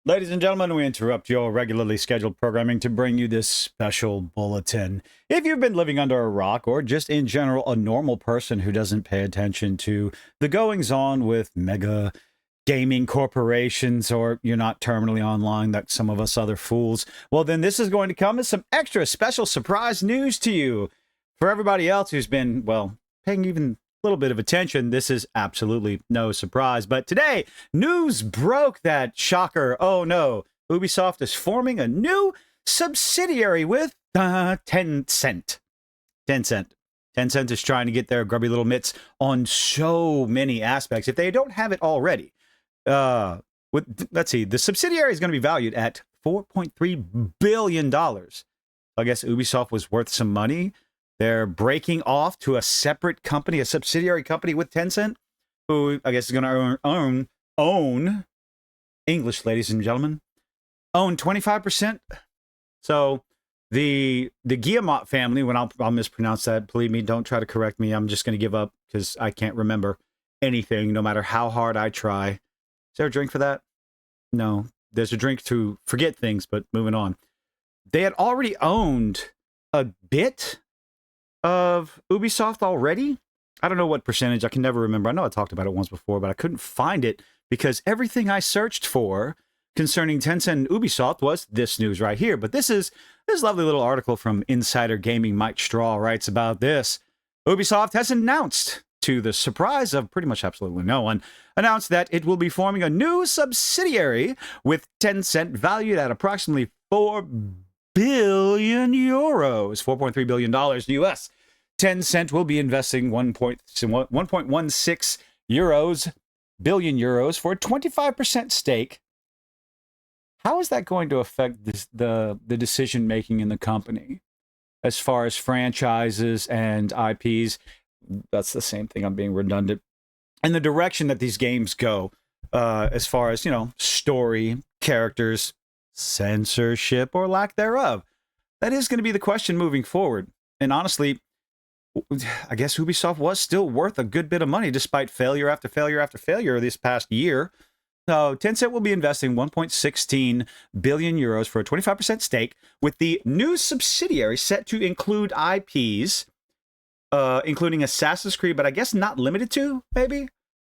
Ladies and gentlemen, we interrupt your regularly scheduled programming to bring you this special bulletin. If you've been living under a rock or just in general a normal person who doesn't pay attention to the goings on with mega gaming corporations, or you're not terminally online like some of us other fools, well, then this is going to come as some extra special surprise news to you. For everybody else who's been, well, paying even little bit of attention, this is absolutely no surprise. But today, news broke that, shocker, oh no, Ubisoft is forming a new subsidiary with Tencent. Tencent is trying to get their grubby little mitts on so many aspects. If they don't have it already, let's see, the subsidiary is going to be valued at $4.3 billion. I guess Ubisoft was worth some money. They're breaking off to a separate company, a subsidiary company with Tencent, who I guess is going to own English, ladies and gentlemen, own 25%. So the Guillemot family, when I'll mispronounce that, believe me, don't try to correct me. I'm just going to give up because I can't remember anything, no matter how hard I try. Is there a drink for that? No, there's a drink to forget things, but moving on. They had already owned a bit of Ubisoft already. I don't know what percentage. I can never remember. I know I talked about it once before, but I couldn't find it because everything I searched for concerning Tencent and Ubisoft was this news right here. But this lovely little article from Insider Gaming. Mike Straw writes about this. Ubisoft has announced, to the surprise of pretty much absolutely no one, announced that it will be forming a new subsidiary with Tencent valued at approximately 4 billion euros, $4.3 billion US. Tencent will be investing 1.16 billion euros for a 25% stake. How is that going to affect the decision making in the company as far as franchises and IPs? That's the same thing. I'm being redundant. And the direction that these games go, as far as, story, characters, censorship, or lack thereof. That is going to be the question moving forward. And honestly, I guess Ubisoft was still worth a good bit of money despite failure after failure after failure this past year. So Tencent will be investing 1.16 billion euros for a 25% stake, with the new subsidiary set to include IPs, including Assassin's Creed, but I guess not limited to, maybe?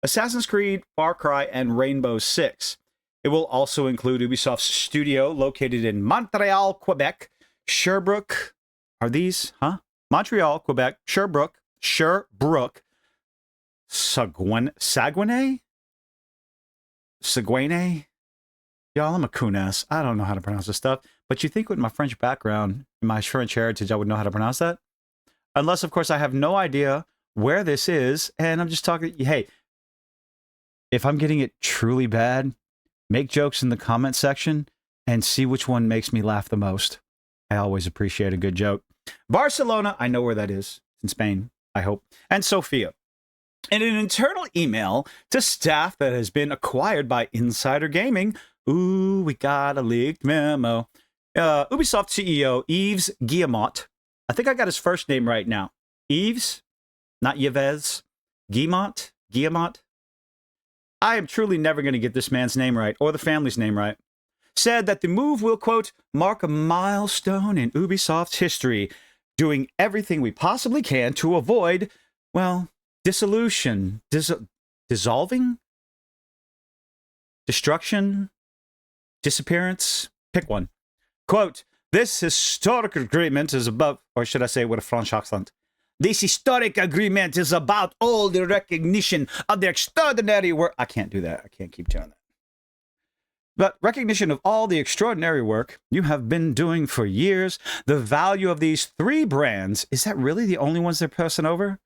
Assassin's Creed, Far Cry, and Rainbow Six. It will also include Ubisoft's studio located in Montreal, Quebec, Sherbrooke. Are these, Montreal, Quebec, Sherbrooke, Saguenay? Y'all, I'm a coon-ass. I don't know how to pronounce this stuff. But you think with my French background, my French heritage, I would know how to pronounce that? Unless, of course, I have no idea where this is, and I'm just talking, hey, if I'm getting it truly bad, make jokes in the comment section and see which one makes me laugh the most. I always appreciate a good joke. Barcelona, I know where that is. It's in Spain, I hope. And Sofia. In an internal email to staff that has been acquired by Insider Gaming, ooh, we got a leaked memo. Ubisoft CEO Yves Guillemot, I think I got his first name right now. Yves, not Yves. Guillemot. I am truly never going to get this man's name right, or the family's name right, said that the move will, quote, mark a milestone in Ubisoft's history, doing everything we possibly can to avoid, well, dissolution, dissolving, destruction, disappearance, pick one. Quote, this historic agreement is about, or should I say with a French accent, this historic agreement is about all the recognition of the extraordinary work. I can't do that. I can't keep doing that. But recognition of all the extraordinary work you have been doing for years. The value of these 3 brands. Is that really the only ones they're passing over?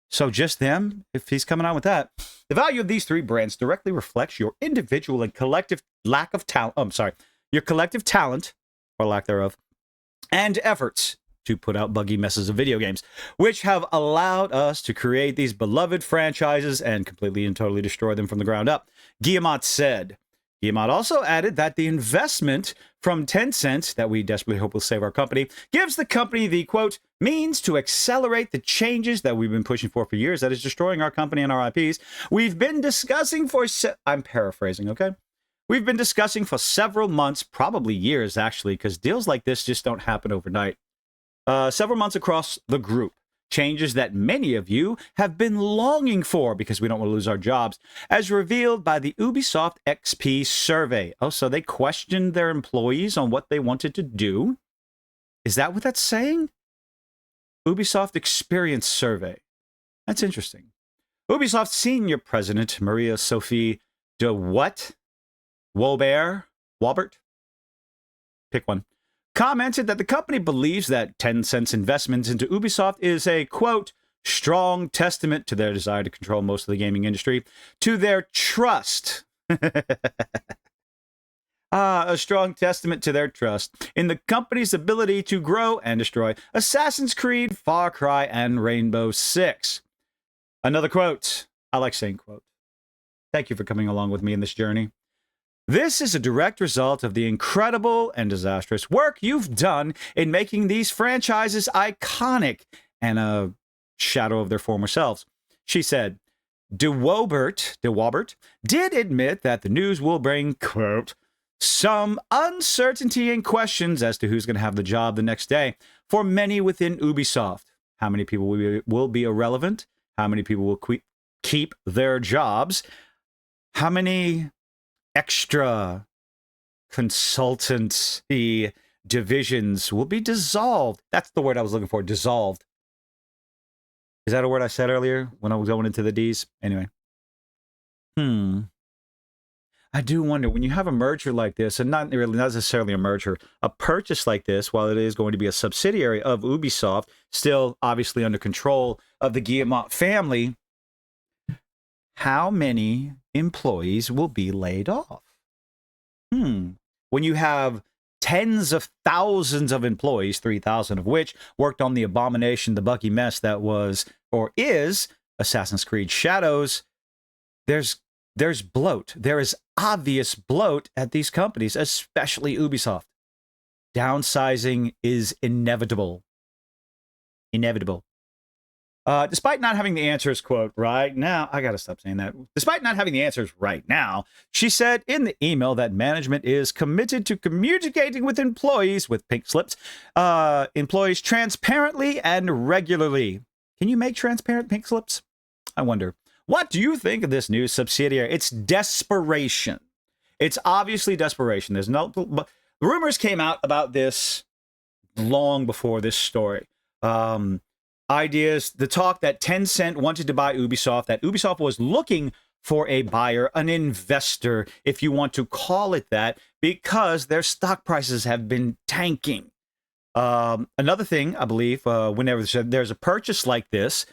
So just them, if he's coming out with that. The value of these 3 brands directly reflects your individual and collective lack of talent. Your collective talent, or lack thereof, and efforts to put out buggy messes of video games, which have allowed us to create these beloved franchises and completely and totally destroy them from the ground up, Guillemot said. Guillemot also added that the investment from Tencent, that we desperately hope will save our company, gives the company the, quote, means to accelerate the changes that we've been pushing for years that is destroying our company and our IPs. We've been discussing for... I'm paraphrasing, okay? we've been discussing for several months, probably years actually, because deals like this just don't happen overnight. Several months across the group. Changes that many of you have been longing for because we don't want to lose our jobs, as revealed by the Ubisoft XP survey. Oh, so they questioned their employees on what they wanted to do? Is that what that's saying? Ubisoft Experience Survey. That's interesting. Ubisoft Senior President Maria Sophie de Wobert? Pick one. Commented that the company believes that Tencent's investments into Ubisoft is a, quote, strong testament to their desire to control most of the gaming industry, to their trust. A strong testament to their trust in the company's ability to grow and destroy Assassin's Creed, Far Cry, and Rainbow Six. Another quote. I like saying quote. Thank you for coming along with me in this journey. This is a direct result of the incredible and disastrous work you've done in making these franchises iconic and a shadow of their former selves. She said, De Wobert did admit that the news will bring, quote, some uncertainty and questions as to who's going to have the job the next day for many within Ubisoft. How many people will be irrelevant? How many people will keep their jobs? How many extra consultancy divisions will be dissolved? That's the word I was looking for, dissolved. Is that a word I said earlier when I was going into the D's? Anyway. I do wonder, when you have a merger like this, and not necessarily a merger, a purchase like this, while it is going to be a subsidiary of Ubisoft, still obviously under control of the Guillemot family, how many employees will be laid off? When you have tens of thousands of employees, 3,000 of which worked on the abomination, the buggy mess that was, or is, Assassin's Creed Shadows, there's bloat. There is obvious bloat at these companies, especially Ubisoft. Downsizing is inevitable. Despite not having the answers, quote, right now, I gotta stop saying that. Despite not having the answers right now, she said in the email that management is committed to communicating with employees with pink slips, employees transparently and regularly. Can you make transparent pink slips? I wonder. What do you think of this new subsidiary? It's desperation. It's obviously desperation. There's no rumors came out about this long before this story. Ideas, the talk that Tencent wanted to buy Ubisoft, that Ubisoft was looking for a buyer, an investor, if you want to call it that, because their stock prices have been tanking. Another thing, I believe, whenever there's a purchase like this,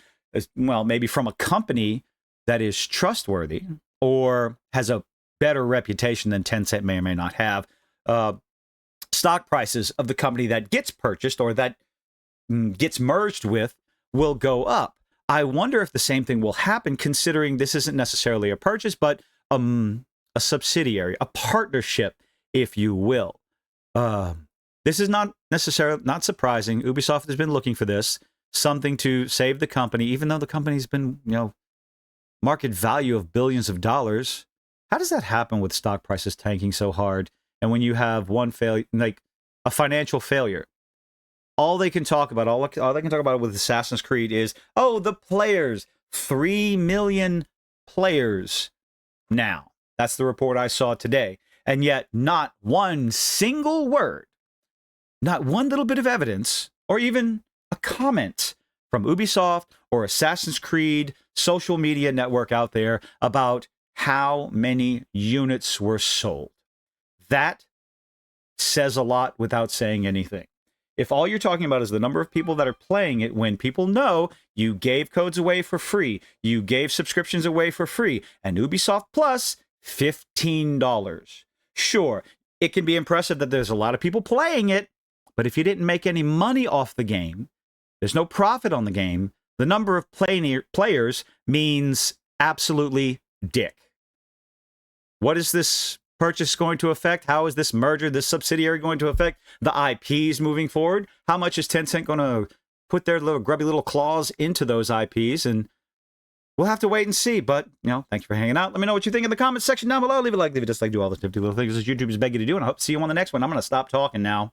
well, maybe from a company that is trustworthy or has a better reputation than Tencent may or may not have, stock prices of the company that gets purchased or that gets merged with will go up. I wonder if the same thing will happen, considering this isn't necessarily a purchase, but a subsidiary, a partnership, if you will. This is not surprising. Ubisoft has been looking for this, something to save the company, even though the company's been, market value of billions of dollars. How does that happen with stock prices tanking so hard? And when you have one failure, like a financial failure, all they can talk about with Assassin's Creed is, oh, the players, 3 million players now. That's the report I saw today. And yet not one single word, not one little bit of evidence, or even a comment from Ubisoft or Assassin's Creed social media network out there about how many units were sold. That says a lot without saying anything. If all you're talking about is the number of people that are playing it, when people know you gave codes away for free, you gave subscriptions away for free, and Ubisoft Plus, $15. Sure, it can be impressive that there's a lot of people playing it, but if you didn't make any money off the game, there's no profit on the game, the number of players means absolutely dick. What is this purchase going to affect? How is this merger, this subsidiary going to affect the IPs moving forward? How much is Tencent going to put their little grubby little claws into those IPs? And we'll have to wait and see. But, thanks for hanging out. Let me know what you think in the comments section down below. Leave a like, leave a dislike, do all the nifty little things that YouTubers beg you to do. And I hope to see you on the next one. I'm going to stop talking now.